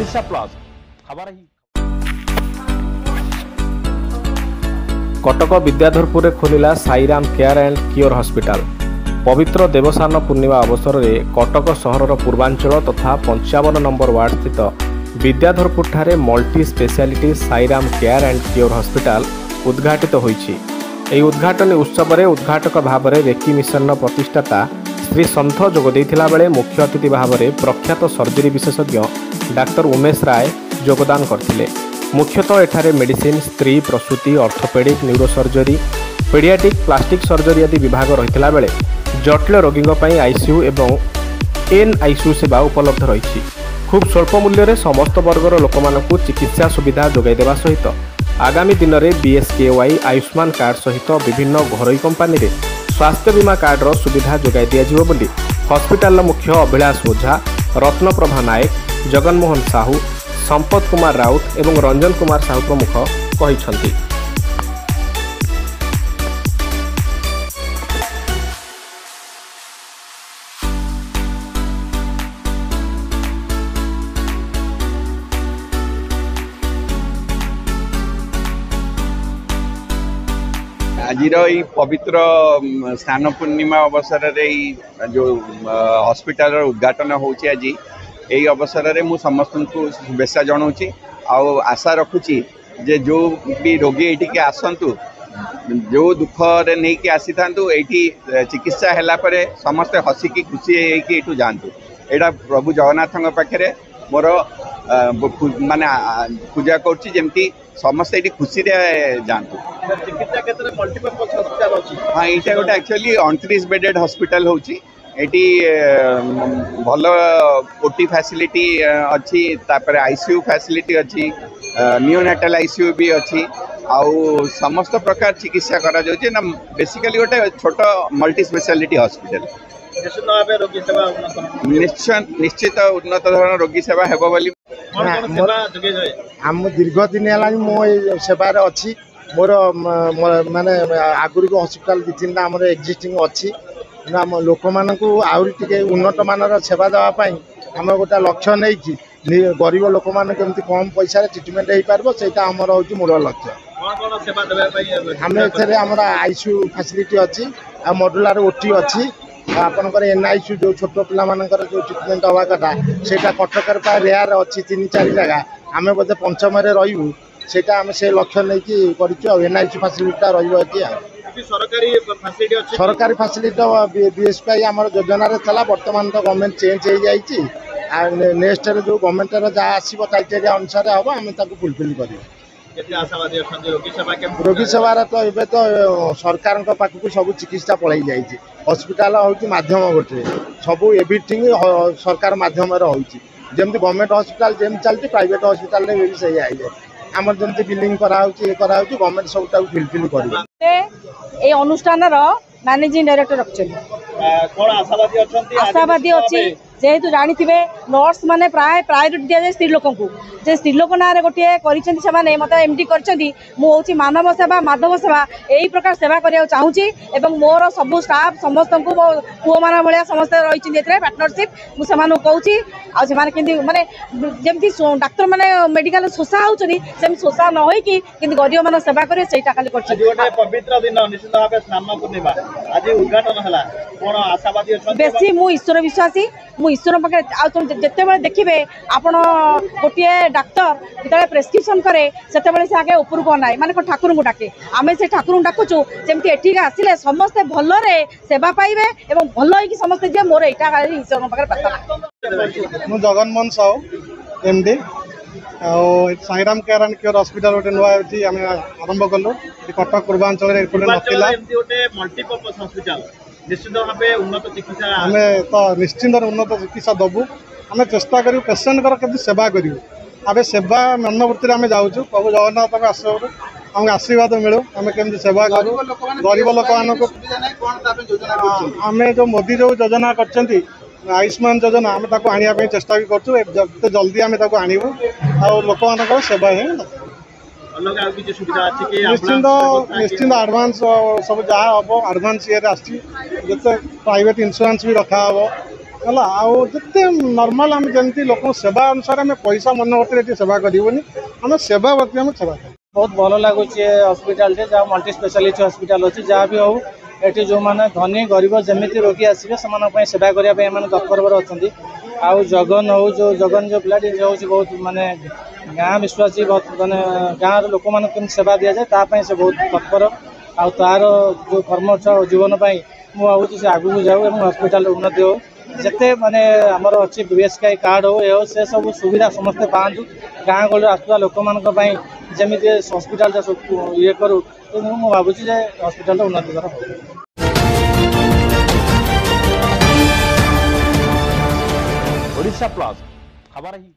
Odisha plus खबर ही कटक विद्याधरपुर खोलिला Sairam care and cure hospital. पवित्र देवसान पूर्णिमा अवसर में कटक सहरर पूर्वांचल तथा 55 नंबर वार्ड स्थित विद्याधरपुर ठारे multi speciality Sairam care and cure hospital उद्घाटित होईछि। एही उद्घाटन उत्सव में उद्घाटक भाव में रेकी मिशन प्रतिष्ठाता श्री सन्थ जोग देइथिला बेले मुख्य अतिथि भाव में प्रख्यात सर्जरी विशेषज्ञ डाक्टर उमेश राय योगदान करथिले। मुख्यतः एठारे मेडिसिन, स्त्री, प्रसूति, orthopaedic, neurosurgery, paediatric, plastic surgery आदि विभाग रहिथिला बेले जटिल रोगींग पई आईसीयू एवं एनआईसीयू सेवा उपलब्ध रही। खूब स्वल्प मूल्य रे समस्त वर्गर लोकमानकु चिकित्सा सुविधा जोगाई देवा सहित आगामी दिन में बीएसकेवाई आयुष्मान कार्ड सहित विभिन्न घरोई कंपानी रे स्वास्थ्य बीमा कार्डर सुविधा जोगाई दियाजिवो बोली हॉस्पिटल मुख्य अभिलाष ओझा, रत्नप्रभा नायक, जगनमोहन साहू, संपत कुमार राउत एवं रंजन कुमार साहू प्रमुख कहिसंती। आज पवित्र स्नान पूर्णिमा अवसर में जो हॉस्पिटल उद्घाटन होची आज यही अवसर में मुझे समस्त को शुभेच्छा जनाऊँगी। आशा रखुची जे जो भी रोगी ये आसतु जो दुख नहीं कि आसी था ये चिकित्सा है समस्ते हसिकी खुशी होटू जातु। यहाँ प्रभु जगन्नाथ पाखे मोर माने पूजा करुच्ची जमती समस्ते ये खुशी जातु। चिकित्सा क्षेत्र में मल्टीपर्पज हॉस्पिटल अछि। हाँ, ये गोटे एक्चुअली 29 बेडेड हॉस्पिटल होची। एटी भल ओटी फैसिलिटी अच्छी, तापर आईसीयू फैसिलिटी अच्छी, नियोनेटल आईसीयू भी अच्छी, आउ समस्त प्रकार चिकित्सा करा जाउची ना। बेसिकली गोटे छोट मल्टी स्पेशलिटी हॉस्पिटल। निश्चित उन्नत धरण रोगी सेवा हेबो बोली हम दीर्घ दिन है मो सेवार अच्छी। मोर माने आगुरी हॉस्पिटल 2-3टा आम एक्जिस्टिंग अच्छी। लोक मान आहरी टे उन्नत मानर सेवा देवाई आम गोटे लक्ष्य नहीं कि गरीब लोक मैंने केमती कम पैसा ट्रिटमेंट हो पार से आमर हूँ मूल लक्ष्य। आम एमर आईसीयू फैसिलिटी अच्छी, आ मॉड्यूलर ओटी अच्छी, आपनकर एनआईसीयू जो छोट पिला मानकर जो ट्रिटमेंट हवा कथा से कटक रेयर अच्छी 3-4 जगह आम बोधे पंचम रही सेटा आम से लक्ष्य नहीं कि एनआईसीयू फैसिलिटी रही। सरकारी फैसिलिटी बीएसपी आम योजन चला। बर्तमान तो गवर्नमेंट चेंज हो जाए। नेक्स्ट जो गवर्नमेंट जहाँ आसो क्राइटेरिया अनुसार हम आम फुलफिल कर रोगी सेवार तो ये तो सरकार पाखक सब चिकित्सा पलि जाइए। हॉस्पिटल हूँ मध्यम गोटे सब एवरीथिंग सरकार मध्यम जमी गवर्नमेंट हॉस्पिटल जमी चलती प्राइवेट हॉस्पिटल भी से आई आम जमी बिलिंग गवर्नमेंट सब फुलफिल कर अनुष्ठान मैनेजिंग डायरेक्टर आशावादी अच्छी। जेहेतु जानी नर्स माने प्राय प्रायोरिटी दि जाए स्त्री लोक जे स्त्री लोक ना गोटे कर मत एमडी कर मानव सेवा माधव सेवा यही प्रकार सेवा करने चाहूँगी। मोर सबू स्टाफ समस्त को मो पुओ मान भाया समस्ते रही पार्टनरशिप मुझे कहूँ आने माने जमी डाक्तर मैंने मेडिकल शोषा होती शोषा न होगी गरीब मान सेवा करें से खाली पवित्र दिन निश्चित भाव स्नान पूर्णिमा आज उद्घाटन है कौन आशावादी बेसी मु ईश्वर विश्वासी मु ईश्वर पाखे जिते देखिए आपण गोटे डाक्तर जो प्रेस्क्रिप्शन करे से आगे ऊपर को ना माने ठाकुर को डाके आम से ठाकुर डाकुचु जमी एठिक आसिले समस्ते भलरे सेवा पाइबे एवं भल होगी समस्ते जे मोर यहाँ ईश्वर पाखे प्रार्थना। मु Jaganmohan Sahu MD Sairam care and cure hospital गोटे नुआ आम आरंभ कलु कटक पूर्वांचल निश्चित भाव उन्नत चिकित्सा आम तो निश्चिंत उन्नत चिकित्सा दबू। आम चेष्टा करूँ पेसेंट केमती सेवा करूँ। आम सेवा मनोवृत्ति आम जाऊँ प्रभु जगन्नाथ आमको आशीर्वाद मिलू आम केमती सेवा करूँ गरीब लोक आम जो मोदी जो योजना कर आयुष्मान योजना आम आने चेष्टा भी करूँ जल्दी आम आणबू आ लोक मान सेवा ही निश्चिंत निश्चिंत आडभांस सब जहाँ हम आडभांस ये प्राइवेट इन्शुरांस भी रखा ହେଲା ଆଉ ଯେତେ ନର୍ମାଲ ଆମେ ଯେମିତି ଲୋକଙ୍କ ସେବା ଅନୁସାରେ ଆମେ ପଇସା ମନୋବର୍ତ୍ତିରେ ଏଠି ସେବା କରିବୁନି ଆମେ ସେବା ପ୍ରତି ଆମେ ସେବା କରିବୁ। ବହୁତ ଭଲ ଲାଗୁଛି ଏ ହସ୍ପିଟାଲଟେ ଯାହା ମଲ୍ଟି ସ୍ପେଶାଲିଟି ହସ୍ପିଟାଲ ଅଛି ଯାହା ବି ହଉ ଏଠି ଯେଉଁମାନେ ଧନୀ ଗରିବ ଯେମିତି ରୋଗୀ ଆସିବେ ସେମାନଙ୍କ ପାଇଁ ସେବା କରିବା ପାଇଁ ଏମାନେ ତତ୍ପର ଅଛନ୍ତି। ଆଉ ଜଗନ ହଉ ଜଗନ ଯେଉଁ ପିଲାଟି ହେଉଛି ବହୁତ ମାନେ ଗାଁ ବିଶ୍ୱାସୀ ମାନେ ଗାଁର ଲୋକମାନଙ୍କୁ କେମିତି ସେବା ଦିଆଯାଏ ତା ପାଇଁ ସେ ବହୁତ ତତ୍ପର। ଆଉ ତାର ଯେଉଁ କର୍ମଠ ଜୀବନ ପାଇଁ ମୁଁ ଭାବୁଛି ସେ ଆଗକୁ ଯାଉ ଏବଂ ହସ୍ପିଟାଲର ଉନ୍ନତି ହଉ। ଯେତେ ମାନେ ଆମର ଅଛି BSK କାର୍ଡ଼ ହଉ ଏ ହଉ ସେ ସବୁ ସୁବିଧା ସମସ୍ତେ ପାଆନ୍ତୁ। ଗାଁ ଗହଳିରେ ଆସୁଥିବା ଲୋକମାନଙ୍କ ପାଇଁ ଯେମିତି ହସ୍ପିଟାଲଟା ଇଏ କରୁ ତେଣୁ ମୁଁ ଭାବୁଛି ଯେ ହସ୍ପିଟାଲର ଉନ୍ନତି କର ହଉ। ओडिशा प्लस खबर ही